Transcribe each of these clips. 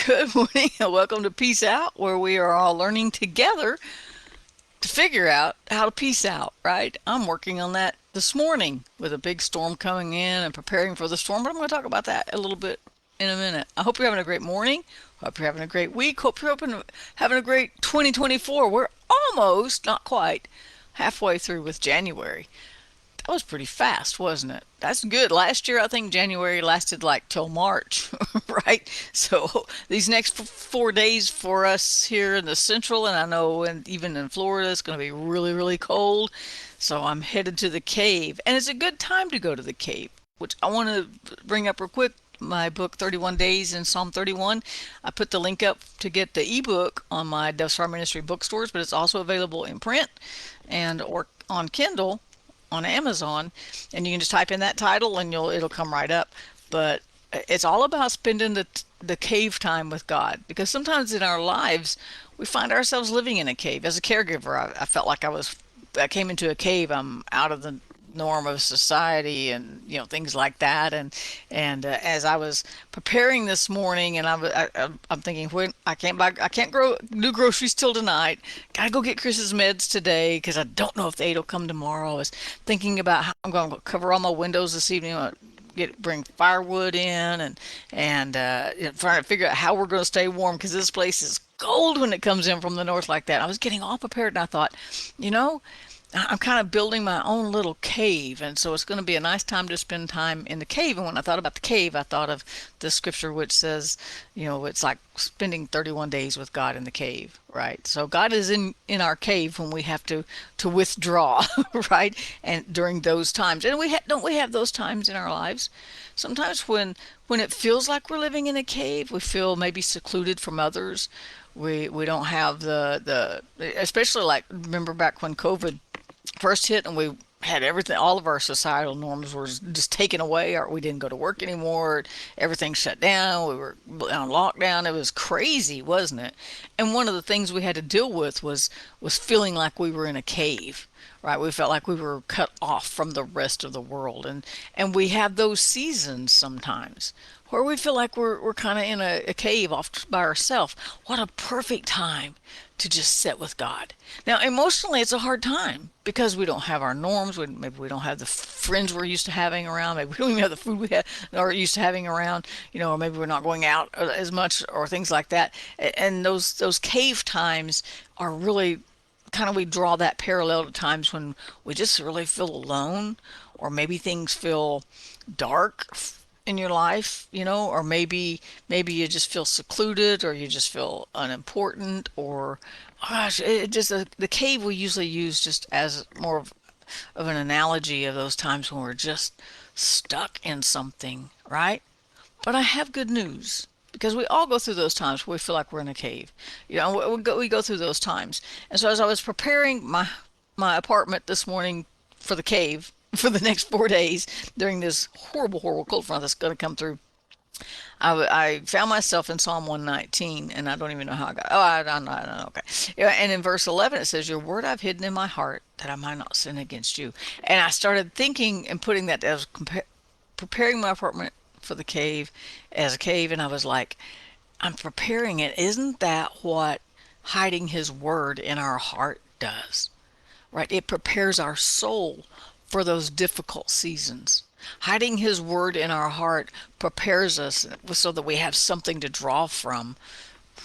Good morning and welcome to Peace Out, where we are all learning together to figure out how to peace out, right? I'm working on that this morning with a big storm coming in and preparing for the storm, but I'm going to talk about that a little bit in a minute. I hope you're having a great morning. Hope you're having a great week. Hope you're having a great 2024. We're almost, not quite, halfway through with January. That was pretty fast, wasn't it? That's good. Last year, I think January lasted like till March, right? So these next 4 days for us here in the central, and I know and even in Florida, it's going to be really, really cold. So I'm headed to the cave, and it's a good time to go to the cave, which I want to bring up real quick. My book 31 Days in Psalm 31. I put the link up to get the ebook on my Dove Star Ministry bookstores, but it's also available in print and or on Kindle on Amazon, and you can just type in that title and it'll come right up. But it's all about spending the cave time with God, because sometimes in our lives we find ourselves living in a cave. As a caregiver, I felt like I came into a cave. I'm out of the norm of society and things like that, and as I was preparing this morning, and I'm thinking, when I can't do groceries till tonight. Gotta go get Chris's meds today because I don't know if the aid will come tomorrow. I was thinking about how I'm going to cover all my windows this evening. Bring firewood in, and trying to figure out how we're going to stay warm, because this place is cold when it comes in from the north like that. I was getting all prepared, and I thought, you know, I'm kind of building my own little cave, and so it's going to be a nice time to spend time in the cave. And when I thought about the cave, I thought of the scripture which says, it's like spending 31 days with God in the cave, right? So God is in our cave when we have to withdraw, right? And during those times, and don't we have those times in our lives? Sometimes when it feels like we're living in a cave, we feel maybe secluded from others. We don't have the especially, like, remember back when COVID first hit and we had everything, all of our societal norms were just taken away, or we didn't go to work anymore, everything shut down, we were on lockdown. It was crazy, wasn't it? And one of the things we had to deal with was feeling like we were in a cave, right? We felt like we were cut off from the rest of the world, and we have those seasons sometimes where we feel like we're kind of in a cave off by ourselves. What a perfect time to just sit with God. Now, emotionally, it's a hard time because we don't have our norms. Maybe we don't have the friends we're used to having around. Maybe we don't even have the food we are used to having around. Or maybe we're not going out as much, or things like that. And those cave times are really kind of, we draw that parallel to times when we just really feel alone, or maybe things feel dark in your life, or maybe you just feel secluded, or you just feel unimportant, or gosh, it just the cave we usually use just as more of an analogy of those times when we're just stuck in something, right? But I have good news, because we all go through those times where we feel like we're in a cave. We go through those times. And so as I was preparing my apartment this morning for the cave for the next 4 days during this horrible, horrible cold front that's going to come through, I found myself in Psalm 119, and I don't even know how I got. Oh, I'm not okay. Yeah, and in verse 11 it says, "Your word I've hidden in my heart, that I might not sin against you." And I started thinking and putting that as preparing my apartment for the cave as a cave, and I was like, I'm preparing it. Isn't that what hiding His word in our heart does? Right? It prepares our soul for those difficult seasons. Hiding His word in our heart prepares us so that we have something to draw from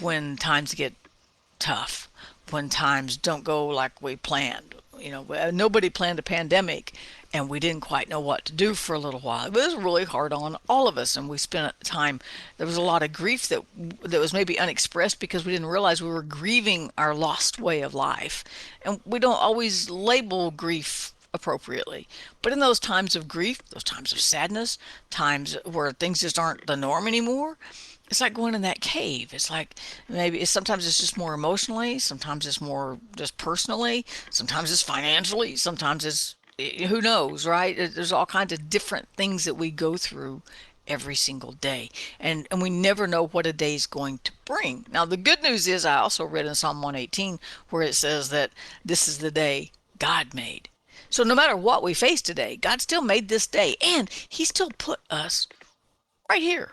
when times get tough, when times don't go like we planned. Nobody planned a pandemic, and we didn't quite know what to do for a little while. It was really hard on all of us, and we spent time. There was a lot of grief that was maybe unexpressed because we didn't realize we were grieving our lost way of life, and we don't always label grief appropriately. But in those times of grief, those times of sadness, times where things just aren't the norm anymore, it's like going in that cave. It's like sometimes it's just more emotionally, sometimes it's more just personally, sometimes it's financially, sometimes it's who knows, right? There's all kinds of different things that we go through every single day, and we never know what a day is going to bring. Now, the good news is, I also read in Psalm 118 where it says that this is the day God made. So no matter what we face today, God still made this day, and He still put us right here.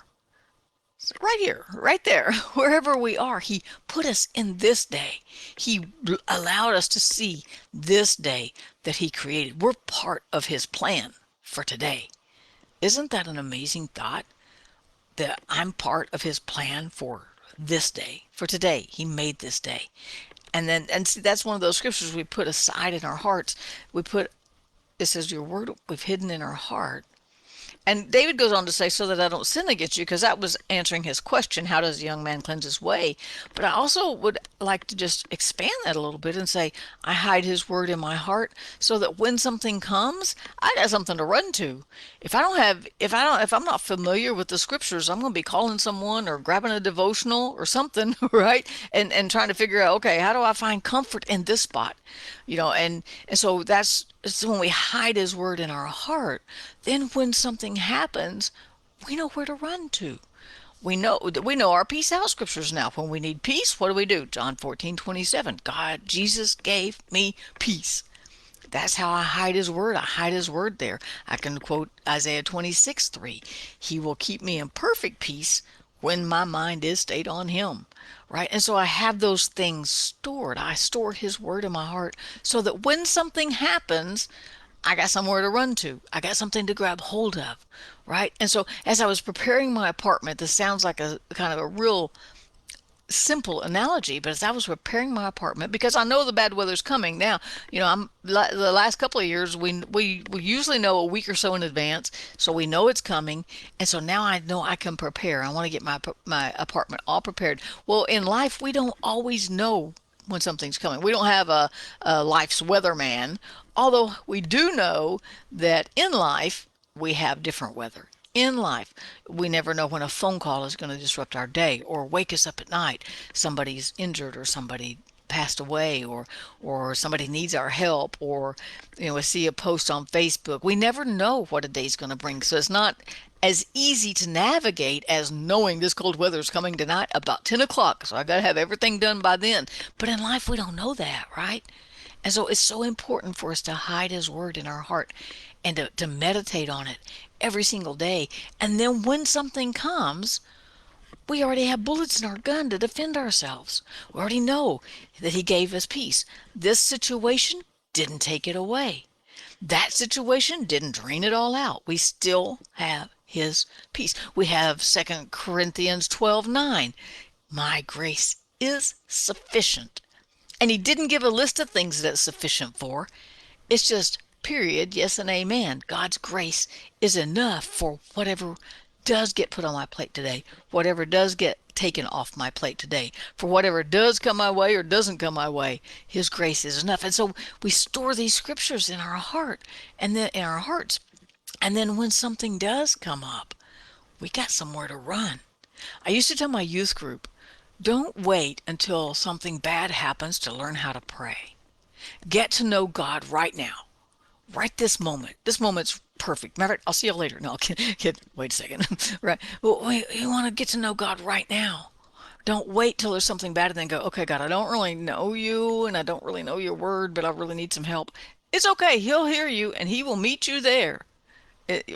right here, right there, wherever we are. He put us in this day. He allowed us to see this day that he created. We're part of his plan for today. Isn't that an amazing thought? That I'm part of his plan for this day, for today. He made this day. And see, that's one of those scriptures we put aside in our hearts. We put, it says, your word we've hidden in our heart. And David goes on to say, so that I don't sin against you, because that was answering his question, how does a young man cleanse his way? But I also would like to just expand that a little bit and say, I hide his word in my heart so that when something comes, I got something to run to. If I'm not familiar with the scriptures, I'm going to be calling someone or grabbing a devotional or something, right? And trying to figure out, okay, how do I find comfort in this spot? And so that's when we hide his word in our heart, then when something happens, we know where to run to. We know our peace out scriptures now. When we need peace, what do? John 14:27. God, Jesus gave me peace. That's how I hide his word. I hide his word there. I can quote Isaiah 26:3. He will keep me in perfect peace when my mind is stayed on him. Right? And so I have those things stored. I store his word in my heart so that when something happens, I got somewhere to run to. I got something to grab hold of. Right? And so as I was preparing my apartment, this sounds like a kind of a real simple analogy, but as I was preparing my apartment, because I know the bad weather's coming now, I'm the last couple of years we usually know a week or so in advance, so we know it's coming, and so now I know I can prepare. I want to get my apartment all prepared. Well, in life, we don't always know when something's coming. We don't have a life's weatherman, although we do know that in life we have different weather. In life, we never know when a phone call is going to disrupt our day or wake us up at night. Somebody's injured or somebody passed away or somebody needs our help, or we see a post on Facebook. We never know what a day's going to bring. So it's not as easy to navigate as knowing this cold weather is coming tonight about 10 o'clock. So I got to have everything done by then. But in life, we don't know that, right? And so it's so important for us to hide his word in our heart and to meditate on it every single day. And then when something comes, we already have bullets in our gun to defend ourselves. We already know that he gave us peace. This situation didn't take it away. That situation didn't drain it all out. We still have his peace. We have 2 Corinthians 12:9. My grace is sufficient. And he didn't give a list of things that it's sufficient for. It's just period, yes and amen. God's grace is enough for whatever does get put on my plate today, whatever does get taken off my plate today, for whatever does come my way or doesn't come my way. His grace is enough. And so we store these scriptures in our heart and then in our hearts. And then when something does come up, we got somewhere to run. I used to tell my youth group, don't wait until something bad happens to learn how to pray. Get to know God right now. Right this moment. This moment's perfect. Matter of fact, I'll see you later. No, kid, wait a second. Right. Well, you want to get to know God right now. Don't wait till there's something bad and then go, okay, God, I don't really know you and I don't really know your word, but I really need some help. It's okay. He'll hear you and he will meet you there.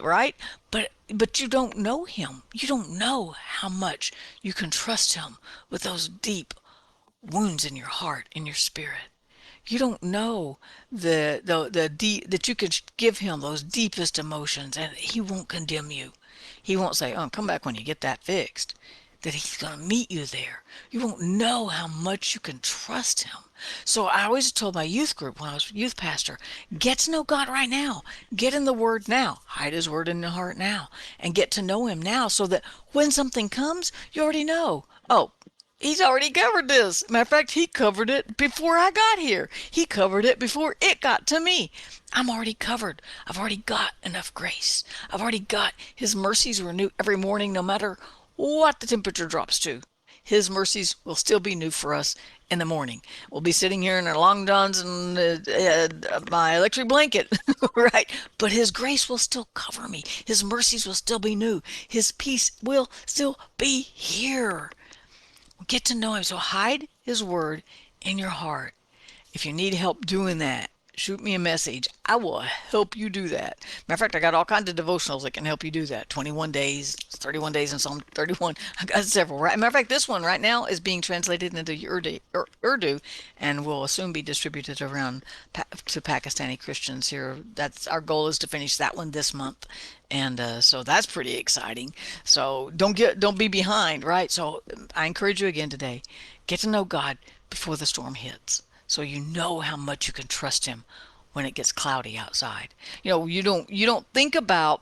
Right? But you don't know him. You don't know how much you can trust him with those deep wounds in your heart, in your spirit. You don't know the deep that you can give him those deepest emotions, and he won't condemn you. He won't say, "Oh, come back when you get that fixed." That he's going to meet you there. You won't know how much you can trust him. So I always told my youth group when I was youth pastor, get to know God right now. Get in the word now. Hide his word in your heart now. And get to know him now so that when something comes, you already know. Oh, he's already covered this. Matter of fact, he covered it before I got here. He covered it before it got to me. I'm already covered. I've already got enough grace. I've already got his mercies renew every morning, no matter what the temperature drops to. His mercies will still be new for us in the morning. We'll be sitting here in our long johns and my electric blanket, right? But his grace will still cover me. His mercies will still be new. His peace will still be here. Get to know him. So hide his word in your heart. If you need help doing that, shoot me a message. I will help you do that. Matter of fact, I got all kinds of devotionals that can help you do that. 21 days, 31 days in Psalm 31. I got several. Right? Matter of fact, this one right now is being translated into Urdu and will soon be distributed around to Pakistani Christians here. That's our goal, is to finish that one this month. And so that's pretty exciting. So don't be behind, right? So I encourage you again today, get to know God before the storm hits, so you know how much you can trust him when it gets cloudy outside. You don't think about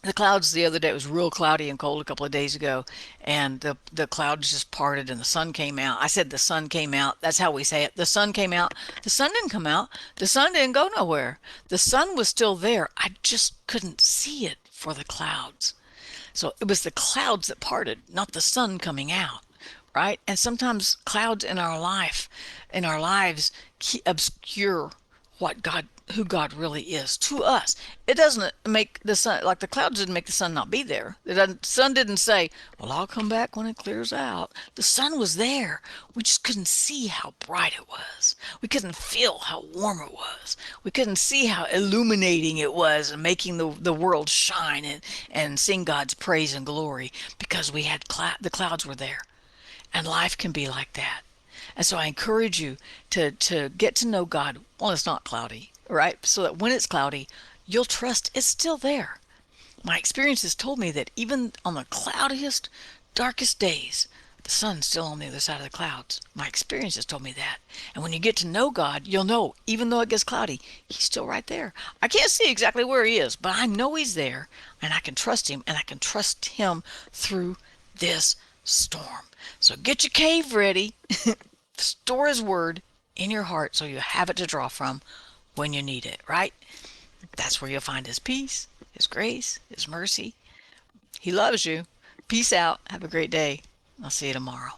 the clouds. The other day it was real cloudy and cold a couple of days ago, and the clouds just parted and the sun came out. I said the sun came out. That's how we say it. The sun came out. The sun didn't come out. The sun didn't go nowhere. The sun was still there. I just couldn't see it for the clouds. So it was the clouds that parted, not the sun coming out, right? And sometimes clouds in our lives, obscure who God really is to us. It doesn't make the sun, like the clouds didn't make the sun not be there. The sun didn't say, well, I'll come back when it clears out. The sun was there. We just couldn't see how bright it was. We couldn't feel how warm it was. We couldn't see how illuminating it was and making the world shine and sing God's praise and glory, because we had the clouds were there. And life can be like that. And so I encourage you to get to know God while it's not cloudy, right? So that when it's cloudy, you'll trust it's still there. My experience has told me that even on the cloudiest, darkest days, the sun's still on the other side of the clouds. My experience has told me that. And when you get to know God, you'll know, even though it gets cloudy, he's still right there. I can't see exactly where he is, but I know he's there, and I can trust him, and I can trust him through this storm. So get your cave ready. Store his word in your heart so you have it to draw from when you need it, right? That's where you'll find his peace, his grace, his mercy. He loves you. Peace out. Have a great day. I'll see you tomorrow.